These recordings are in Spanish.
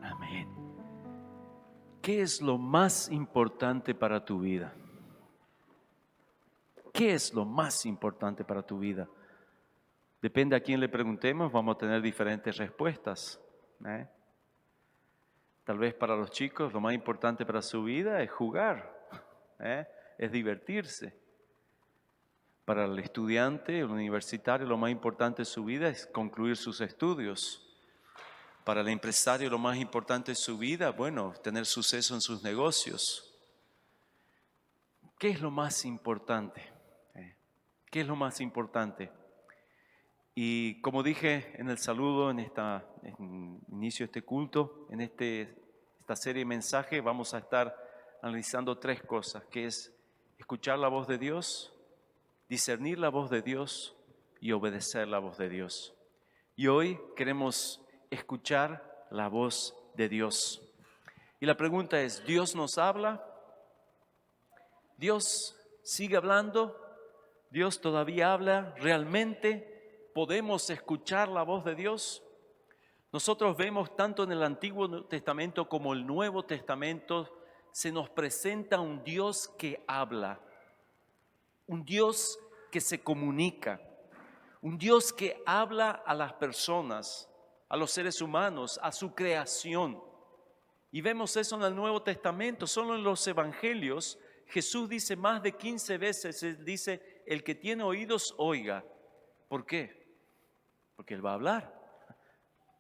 Amén. ¿Qué es lo más importante para tu vida? ¿Qué es lo más importante para tu vida? Depende a quién le preguntemos, vamos a tener diferentes respuestas. Tal vez para los chicos lo más importante para su vida es jugar, es divertirse. Para el estudiante, el universitario, lo más importante de su vida es concluir sus estudios. Para el empresario, lo más importante de su vida, bueno, tener suceso en sus negocios. ¿Qué es lo más importante? ¿Qué es lo más importante? Y como dije en el saludo, en inicio de este culto, en esta serie de mensajes, vamos a estar analizando tres cosas, que es escuchar la voz de Dios, discernir la voz de Dios y obedecer la voz de Dios. Y hoy queremos escuchar la voz de Dios. Y la pregunta es, ¿Dios nos habla? ¿Dios sigue hablando? ¿Dios todavía habla? ¿Realmente podemos escuchar la voz de Dios? Nosotros vemos tanto en el Antiguo Testamento como el Nuevo Testamento, se nos presenta un Dios que habla, un Dios que se comunica, un Dios que habla a las personas, a los seres humanos, a su creación. Y vemos eso en el Nuevo Testamento, solo en los Evangelios. Jesús dice más de 15 veces, dice, el que tiene oídos, oiga. ¿Por qué? Porque Él va a hablar.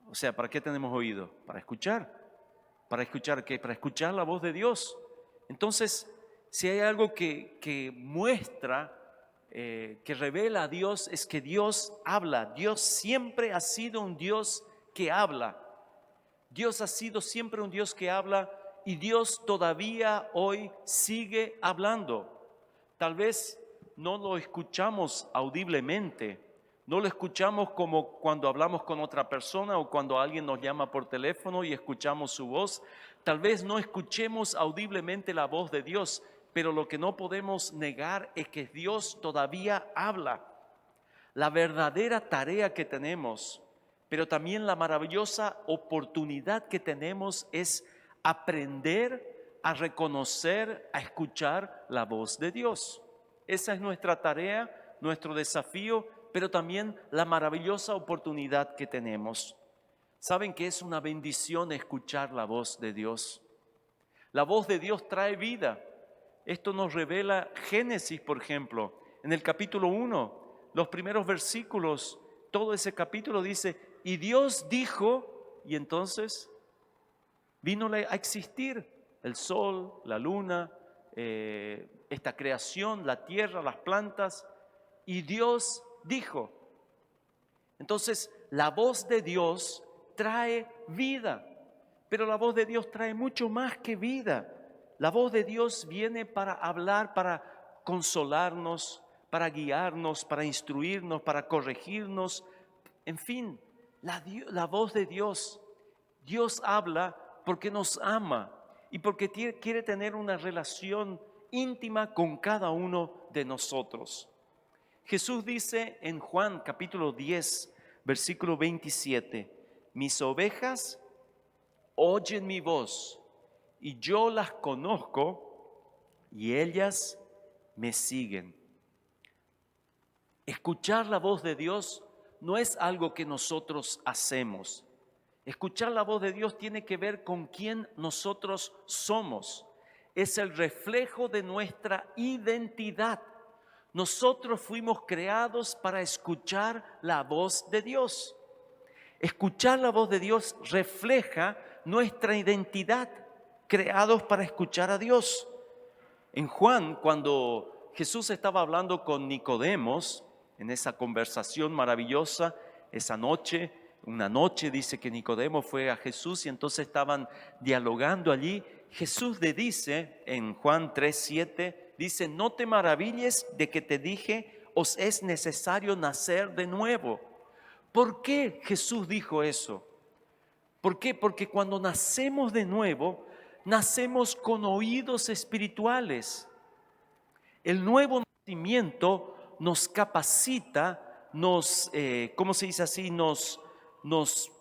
O sea, ¿para qué tenemos oído? Para escuchar. ¿Para escuchar qué? Para escuchar la voz de Dios. Entonces, si hay algo que muestra, que revela a Dios, es que Dios habla. Dios siempre ha sido un Dios que habla. Dios ha sido siempre un Dios que habla y Dios todavía hoy sigue hablando. Tal vez no lo escuchamos audiblemente, no lo escuchamos como cuando hablamos con otra persona o cuando alguien nos llama por teléfono y escuchamos su voz. Tal vez no escuchemos audiblemente la voz de Dios, pero lo que no podemos negar es que Dios todavía habla. La verdadera tarea que tenemos, pero también la maravillosa oportunidad que tenemos es aprender a reconocer, a escuchar la voz de Dios. Esa es nuestra tarea, nuestro desafío, pero también la maravillosa oportunidad que tenemos. ¿Saben que es una bendición escuchar la voz de Dios? La voz de Dios trae vida. Esto nos revela Génesis, por ejemplo, en el capítulo 1, los primeros versículos, todo ese capítulo dice, y Dios dijo, y entonces vino a existir el sol, la luna, esta creación, la tierra, las plantas, y Dios dijo. Entonces, la voz de Dios trae vida, pero la voz de Dios trae mucho más que vida. La voz de Dios viene para hablar, para consolarnos, para guiarnos, para instruirnos, para corregirnos. En fin, la voz de Dios. Dios habla porque nos ama y porque quiere tener una relación íntima con cada uno de nosotros. Jesús dice en Juan capítulo 10, versículo 27, mis ovejas oyen mi voz y yo las conozco y ellas me siguen. Escuchar la voz de Dios no es algo que nosotros hacemos. Escuchar la voz de Dios tiene que ver con quién nosotros somos. Es el reflejo de nuestra identidad. Nosotros fuimos creados para escuchar la voz de Dios. Escuchar la voz de Dios refleja nuestra identidad, creados para escuchar a Dios. En Juan, cuando Jesús estaba hablando con Nicodemos, en esa conversación maravillosa, esa noche, una noche dice que Nicodemo fue a Jesús y entonces estaban dialogando allí. Jesús le dice en Juan 3:7, dice, no te maravilles de que te dije, os es necesario nacer de nuevo. ¿Por qué Jesús dijo eso? ¿Por qué? Porque cuando nacemos de nuevo, nacemos con oídos espirituales. El nuevo nacimiento nos capacita, ¿cómo se dice así? Nos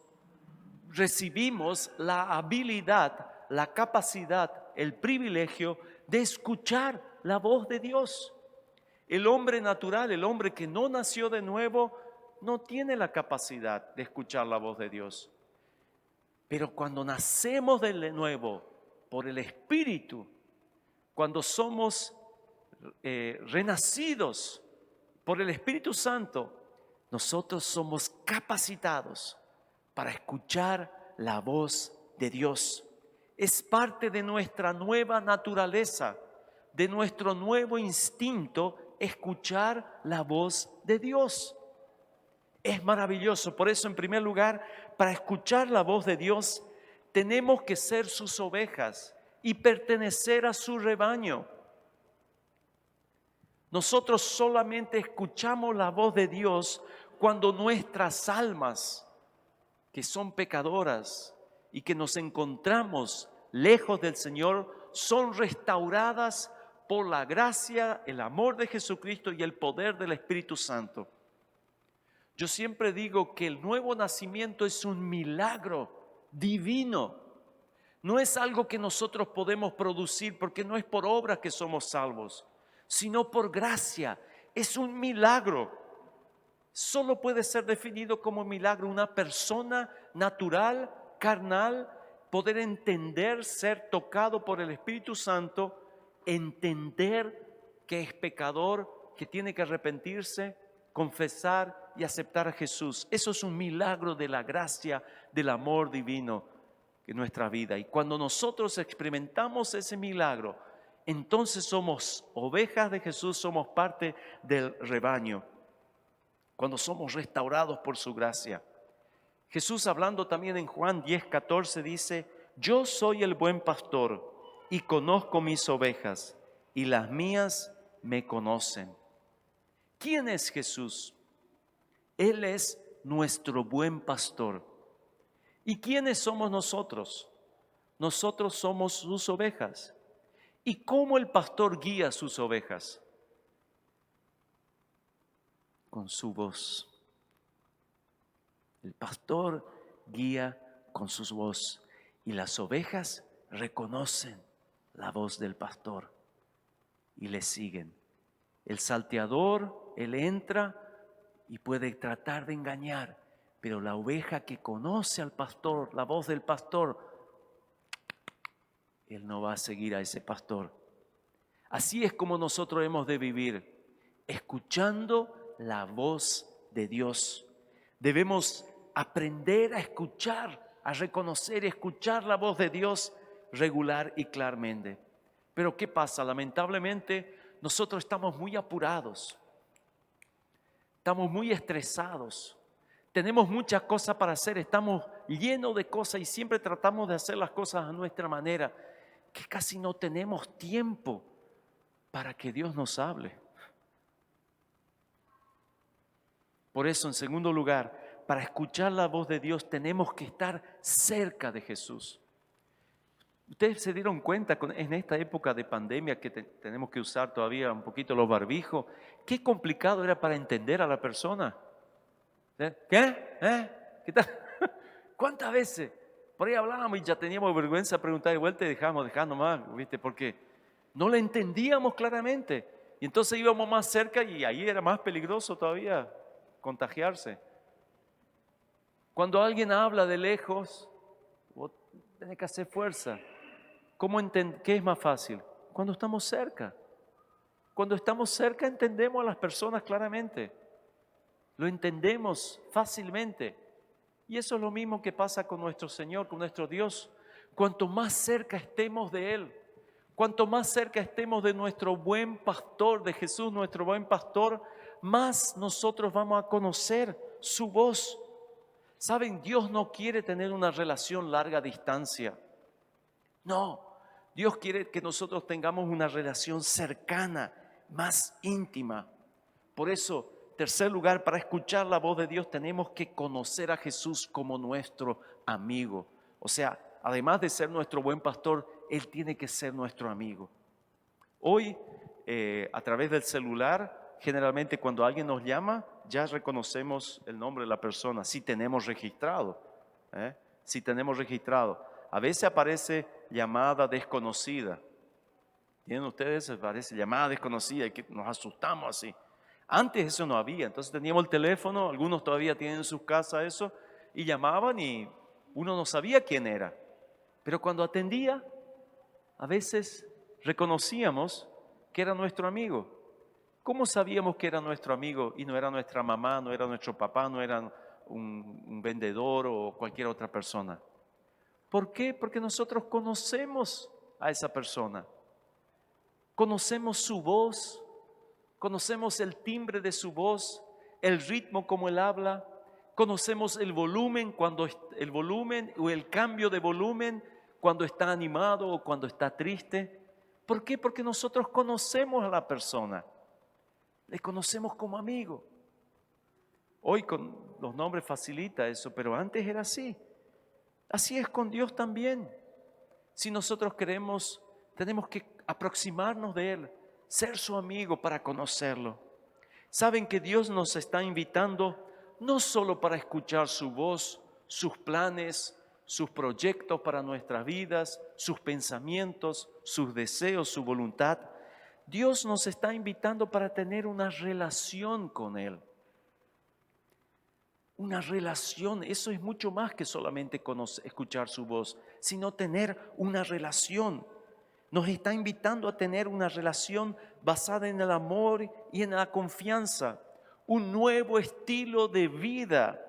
recibimos la habilidad, la capacidad, el privilegio de escuchar la voz de Dios. El hombre natural, el hombre que no nació de nuevo, no tiene la capacidad de escuchar la voz de Dios. Pero cuando nacemos de nuevo por el Espíritu, cuando somos renacidos por el Espíritu Santo, nosotros somos capacitados para escuchar la voz de Dios. Es parte de nuestra nueva naturaleza, de nuestro nuevo instinto, escuchar la voz de Dios. Es maravilloso. Por eso, en primer lugar, para escuchar la voz de Dios, tenemos que ser sus ovejas y pertenecer a su rebaño. Nosotros solamente escuchamos la voz de Dios cuando nuestras almas, que son pecadoras y que nos encontramos lejos del Señor, son restauradas por la gracia, el amor de Jesucristo y el poder del Espíritu Santo. Yo siempre digo que el nuevo nacimiento es un milagro divino. No es algo que nosotros podemos producir, porque no es por obras que somos salvos, sino por gracia. Es un milagro. Solo puede ser definido como milagro una persona natural, carnal, poder entender, ser tocado por el Espíritu Santo, entender que es pecador, que tiene que arrepentirse, confesar y aceptar a Jesús. Eso es un milagro de la gracia, del amor divino en nuestra vida. Y cuando nosotros experimentamos ese milagro, entonces somos ovejas de Jesús, somos parte del rebaño. Cuando somos restaurados por su gracia. Jesús, hablando también en Juan 10:14, dice: yo soy el buen pastor y conozco mis ovejas, y las mías me conocen. ¿Quién es Jesús? Él es nuestro buen pastor. ¿Y quiénes somos nosotros? Nosotros somos sus ovejas. ¿Y cómo el pastor guía sus ovejas? Con su voz. El pastor guía con su voz y las ovejas reconocen la voz del pastor y le siguen. El salteador, él entra y puede tratar de engañar, pero la oveja que conoce al pastor, la voz del pastor, él no va a seguir a ese pastor. Así es como nosotros hemos de vivir, escuchando la voz de Dios. Debemos aprender a escuchar, a reconocer, escuchar la voz de Dios regular y claramente. Pero ¿qué pasa? Lamentablemente nosotros estamos muy apurados, estamos muy estresados, tenemos muchas cosas para hacer, estamos llenos de cosas y siempre tratamos de hacer las cosas a nuestra manera, que casi no tenemos tiempo para que Dios nos hable. Por eso, en segundo lugar, para escuchar la voz de Dios tenemos que estar cerca de Jesús. Ustedes se dieron cuenta en esta época de pandemia que tenemos que usar todavía un poquito los barbijos, qué complicado era para entender a la persona. ¿Qué? ¿Qué tal? ¿Cuántas veces? Por ahí hablábamos y ya teníamos vergüenza de preguntar de vuelta y dejamos nomás, ¿viste? Porque no le entendíamos claramente. Y entonces íbamos más cerca y ahí era más peligroso todavía contagiarse. Cuando alguien habla de lejos, vos tenés que hacer fuerza. ¿Qué es más fácil? Cuando estamos cerca. Cuando estamos cerca entendemos a las personas claramente. Lo entendemos fácilmente. Y eso es lo mismo que pasa con nuestro Señor, con nuestro Dios. Cuanto más cerca estemos de Él, cuanto más cerca estemos de nuestro buen pastor, de Jesús, nuestro buen pastor, más nosotros vamos a conocer su voz. ¿Saben? Dios no quiere tener una relación larga distancia. No, Dios quiere que nosotros tengamos una relación cercana, más íntima. Por eso, tercer lugar, para escuchar la voz de Dios tenemos que conocer a Jesús como nuestro amigo. O sea, además de ser nuestro buen pastor, Él tiene que ser nuestro amigo. Hoy, a través del celular, generalmente cuando alguien nos llama, ya reconocemos el nombre de la persona, si tenemos registrado. Si tenemos registrado. A veces aparece llamada desconocida. ¿Tienen ustedes? Aparece llamada desconocida y que nos asustamos así. Antes eso no había, entonces teníamos el teléfono, algunos todavía tienen en sus casas eso, y llamaban y uno no sabía quién era. Pero cuando atendía, a veces reconocíamos que era nuestro amigo. ¿Cómo sabíamos que era nuestro amigo y no era nuestra mamá, no era nuestro papá, no era un vendedor o cualquier otra persona? ¿Por qué? Porque nosotros conocemos a esa persona. Conocemos su voz, conocemos el timbre de su voz, el ritmo como él habla, conocemos el volumen o el cambio de volumen cuando está animado o cuando está triste. ¿Por qué? Porque nosotros conocemos a la persona, le conocemos como amigo. Hoy con los nombres facilita eso, pero antes era así. Así es con Dios también. Si nosotros queremos, tenemos que aproximarnos de Él, ser su amigo para conocerlo. Saben que Dios nos está invitando no solo para escuchar su voz, sus planes, sus proyectos para nuestras vidas, sus pensamientos, sus deseos, su voluntad. Dios nos está invitando para tener una relación con Él. Una relación, eso es mucho más que solamente escuchar su voz, sino tener una relación. Nos está invitando a tener una relación basada en el amor y en la confianza. Un nuevo estilo de vida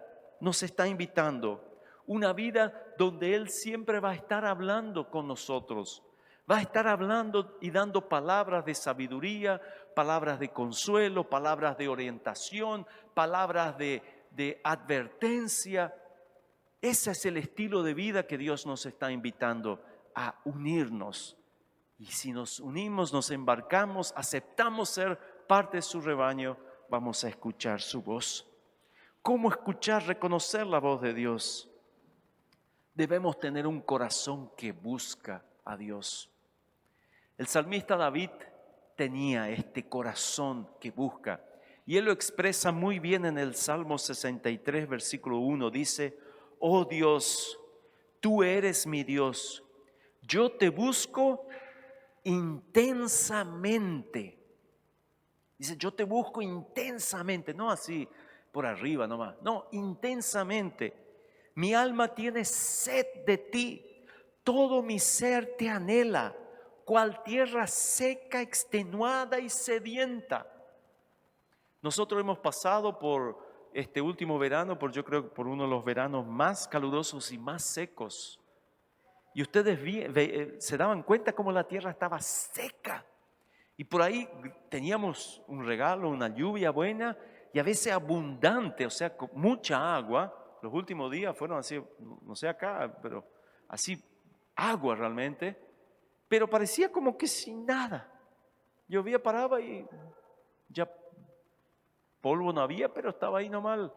nos está invitando. Una vida donde Él siempre va a estar hablando con nosotros. Va a estar hablando y dando palabras de sabiduría, palabras de consuelo, palabras de orientación, palabras de advertencia. Ese es el estilo de vida que Dios nos está invitando a unirnos. Y si nos unimos, nos embarcamos, aceptamos ser parte de su rebaño, vamos a escuchar su voz. ¿Cómo escuchar, reconocer la voz de Dios? Debemos tener un corazón que busca a Dios. El salmista David tenía este corazón que busca. Y él lo expresa muy bien en el Salmo 63, versículo 1. Dice, oh Dios, tú eres mi Dios. Yo te busco intensamente. Dice, yo te busco intensamente, no así por arriba nomás, no, intensamente. Mi alma tiene sed de ti, todo mi ser te anhela, cual tierra seca, extenuada y sedienta. Nosotros hemos pasado por este último verano, yo creo que por uno de los veranos más calurosos y más secos. Y ustedes se daban cuenta cómo la tierra estaba seca. Y por ahí teníamos un regalo, una lluvia buena y a veces abundante, o sea, con mucha agua. Los últimos días fueron así, no sé acá, pero así agua realmente. Pero parecía como que sin nada. Llovía, paraba y ya polvo no había, pero estaba ahí nomás,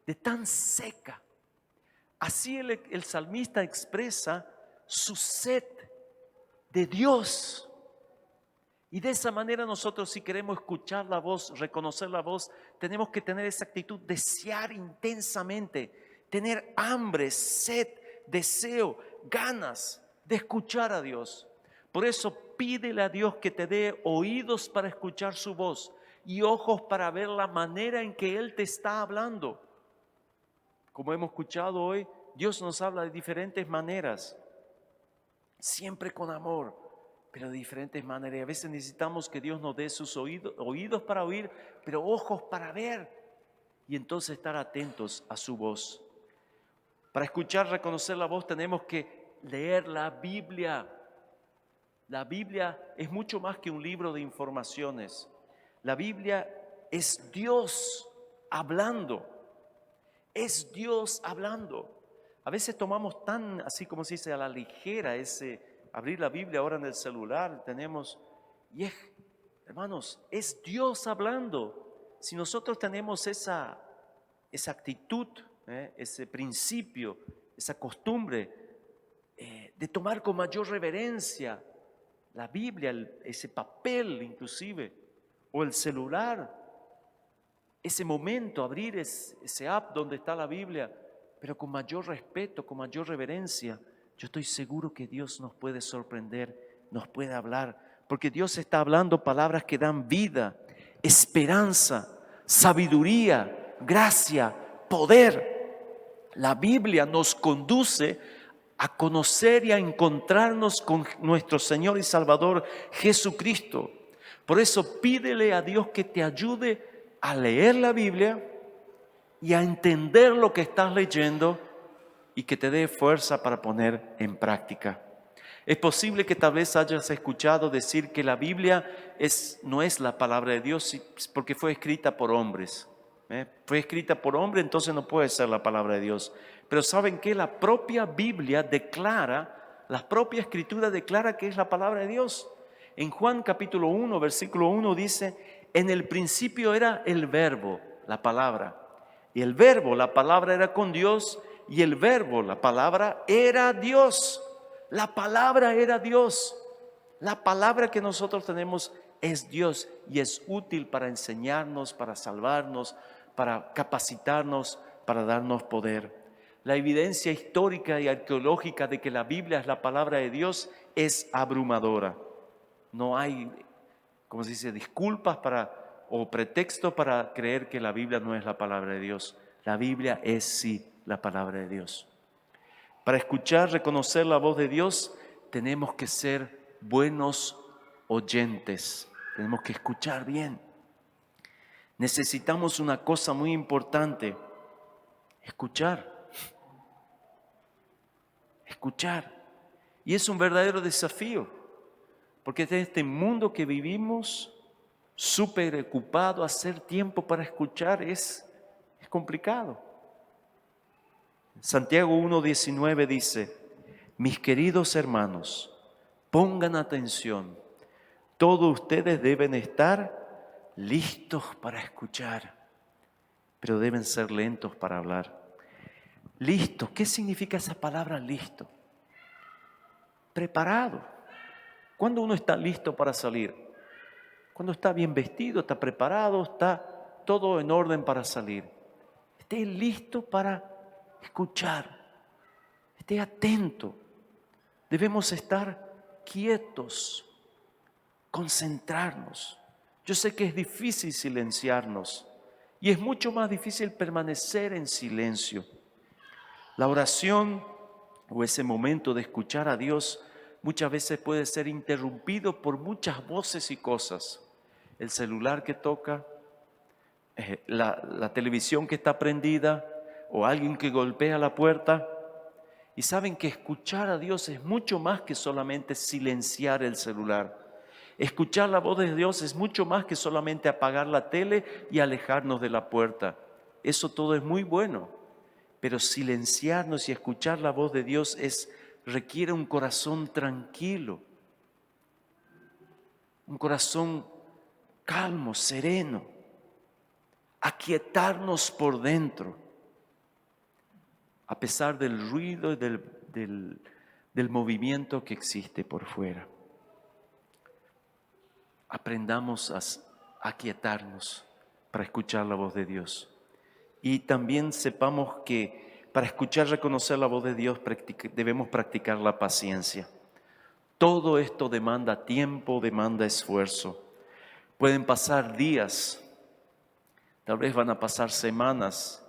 de tan seca. Así el salmista expresa su sed de Dios. Y de esa manera nosotros, si queremos escuchar la voz, reconocer la voz, tenemos que tener esa actitud, desear intensamente, tener hambre, sed, deseo, ganas de escuchar a Dios. Por eso pídele a Dios que te dé oídos para escuchar su voz y ojos para ver la manera en que Él te está hablando. Como hemos escuchado hoy, Dios nos habla de diferentes maneras, siempre con amor, pero de diferentes maneras. Y a veces necesitamos que Dios nos dé sus oídos para oír, pero ojos para ver, y entonces estar atentos a su voz. Para escuchar, reconocer la voz, tenemos que leer la Biblia. La Biblia es mucho más que un libro de informaciones. La Biblia es Dios hablando. Es Dios hablando. A veces tomamos tan, así como se dice, a la ligera abrir la Biblia ahora en el celular. Y hermanos, es Dios hablando. Si nosotros tenemos esa actitud, ese principio, esa costumbre de de tomar con mayor reverencia la Biblia, ese papel inclusive, o el celular, ese momento, abrir ese app donde está la Biblia, pero con mayor respeto, con mayor reverencia. Yo estoy seguro que Dios nos puede sorprender, nos puede hablar, porque Dios está hablando palabras que dan vida, esperanza, sabiduría, gracia, poder. La Biblia nos conduce a conocer y a encontrarnos con nuestro Señor y Salvador Jesucristo. Por eso pídele a Dios que te ayude a leer la Biblia y a entender lo que estás leyendo y que te dé fuerza para poner en práctica. Es posible que tal vez hayas escuchado decir que la Biblia no es la palabra de Dios porque fue escrita por hombres. Fue escrita por hombre, entonces no puede ser la palabra de Dios. Pero ¿saben qué? La propia Biblia declara, la propia Escritura declara que es la palabra de Dios. En Juan capítulo 1, versículo 1 dice: en el principio era el verbo, la palabra. Y el verbo, la palabra, era con Dios, y el verbo, la palabra, era Dios. La palabra era Dios. La palabra que nosotros tenemos es Dios y es útil para enseñarnos, para salvarnos, para capacitarnos, para darnos poder. La evidencia histórica y arqueológica de que la Biblia es la palabra de Dios es abrumadora. No hay, como se dice, disculpas o pretextos para creer que la Biblia no es la palabra de Dios. La Biblia es sí la palabra de Dios. Para escuchar, reconocer la voz de Dios, tenemos que ser buenos oyentes. Tenemos que escuchar bien. Necesitamos una cosa muy importante: escuchar. Escuchar. Y es un verdadero desafío, porque en este mundo que vivimos, súper ocupado, hacer tiempo para escuchar es complicado. Santiago 1:19 dice: mis queridos hermanos, pongan atención, todos ustedes deben estar listos para escuchar, pero deben ser lentos para hablar. Listo, ¿qué significa esa palabra listo? Preparado. ¿Cuándo uno está listo para salir? Cuando está bien vestido, está preparado, está todo en orden para salir. Esté listo para escuchar. Esté atento. Debemos estar quietos, concentrarnos. Yo sé que es difícil silenciarnos y es mucho más difícil permanecer en silencio. La oración o ese momento de escuchar a Dios muchas veces puede ser interrumpido por muchas voces y cosas. El celular que toca, la televisión que está prendida o alguien que golpea la puerta. Y saben que escuchar a Dios es mucho más que solamente silenciar el celular. Escuchar la voz de Dios es mucho más que solamente apagar la tele y alejarnos de la puerta. Eso todo es muy bueno, pero silenciarnos y escuchar la voz de Dios requiere un corazón tranquilo, un corazón calmo, sereno, aquietarnos por dentro, a pesar del ruido y del movimiento que existe por fuera. Aprendamos a aquietarnos para escuchar la voz de Dios. Y también sepamos que para escuchar, reconocer la voz de Dios, debemos practicar la paciencia. Todo esto demanda tiempo, demanda esfuerzo. Pueden pasar días, tal vez van a pasar semanas,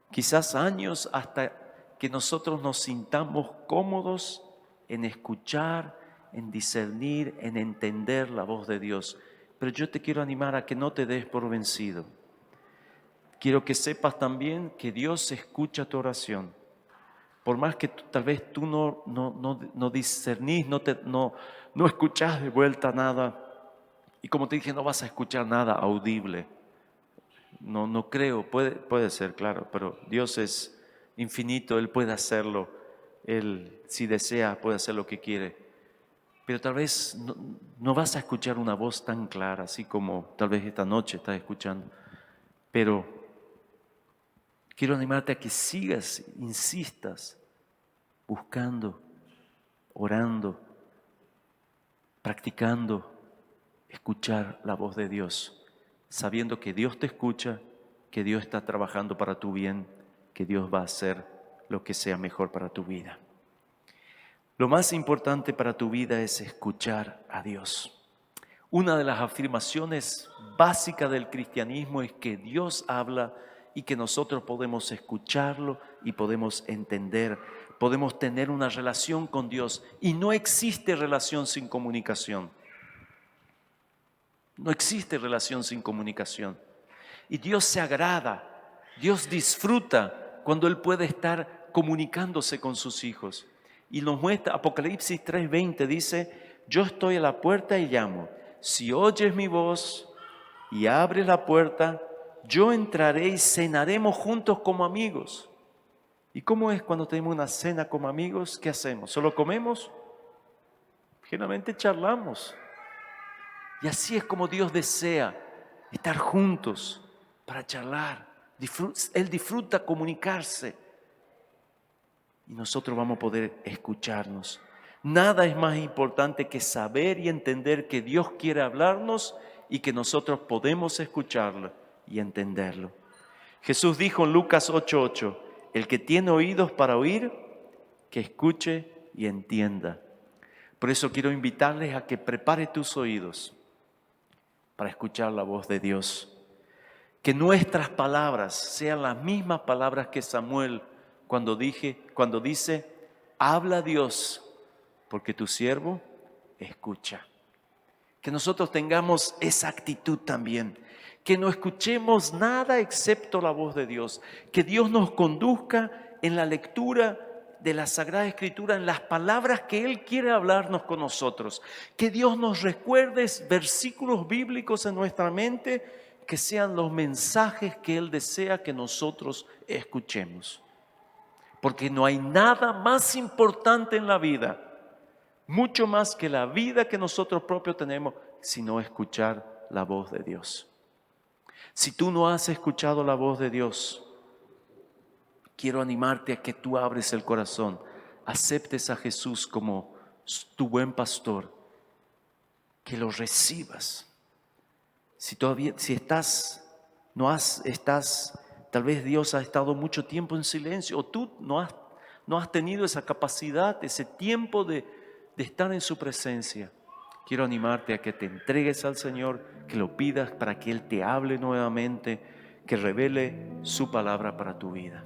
quizás años, hasta que nosotros nos sintamos cómodos en escuchar, en discernir, en entender la voz de Dios. Pero yo te quiero animar a que no te des por vencido. Quiero que sepas también que Dios escucha tu oración. Por más que tal vez tú no discernís, no escuchás de vuelta nada. Y como te dije, no vas a escuchar nada audible. No creo, puede ser, claro, pero Dios es infinito, Él puede hacerlo. Él, si desea, puede hacer lo que quiere. Pero tal vez no vas a escuchar una voz tan clara, así como tal vez esta noche estás escuchando. Pero quiero animarte a que sigas, insistas, buscando, orando, practicando escuchar la voz de Dios, sabiendo que Dios te escucha, que Dios está trabajando para tu bien, que Dios va a hacer lo que sea mejor para tu vida. Lo más importante para tu vida es escuchar a Dios. Una de las afirmaciones básicas del cristianismo es que Dios habla y que nosotros podemos escucharlo y podemos entender, podemos tener una relación con Dios. Y no existe relación sin comunicación. No existe relación sin comunicación. Y Dios se agrada, Dios disfruta cuando Él puede estar comunicándose con sus hijos. Y nos muestra, Apocalipsis 3:20 dice, yo estoy a la puerta y llamo. Si oyes mi voz y abres la puerta, yo entraré y cenaremos juntos como amigos. ¿Y cómo es cuando tenemos una cena como amigos? ¿Qué hacemos? ¿Solo comemos? Generalmente charlamos. Y así es como Dios desea estar juntos para charlar. Él disfruta comunicarse y nosotros vamos a poder escucharnos. Nada es más importante que saber y entender que Dios quiere hablarnos y que nosotros podemos escucharlo y entenderlo. Jesús dijo en Lucas 8:8, el que tiene oídos para oír, que escuche y entienda. Por eso quiero invitarles a que prepare tus oídos para escuchar la voz de Dios. Que nuestras palabras sean las mismas palabras que Samuel cuando dice, habla Dios, porque tu siervo escucha. Que nosotros tengamos esa actitud también, que no escuchemos nada excepto la voz de Dios, que Dios nos conduzca en la lectura de la Sagrada Escritura, en las palabras que Él quiere hablarnos con nosotros, que Dios nos recuerde versículos bíblicos en nuestra mente, que sean los mensajes que Él desea que nosotros escuchemos. Porque no hay nada más importante en la vida, mucho más que la vida que nosotros propios tenemos, sino escuchar la voz de Dios. Si tú no has escuchado la voz de Dios, quiero animarte a que tú abres el corazón, aceptes a Jesús como tu buen pastor, que lo recibas. Tal vez Dios ha estado mucho tiempo en silencio, o tú no has tenido esa capacidad, ese tiempo de estar en su presencia. Quiero animarte a que te entregues al Señor, que lo pidas para que Él te hable nuevamente, que revele su palabra para tu vida.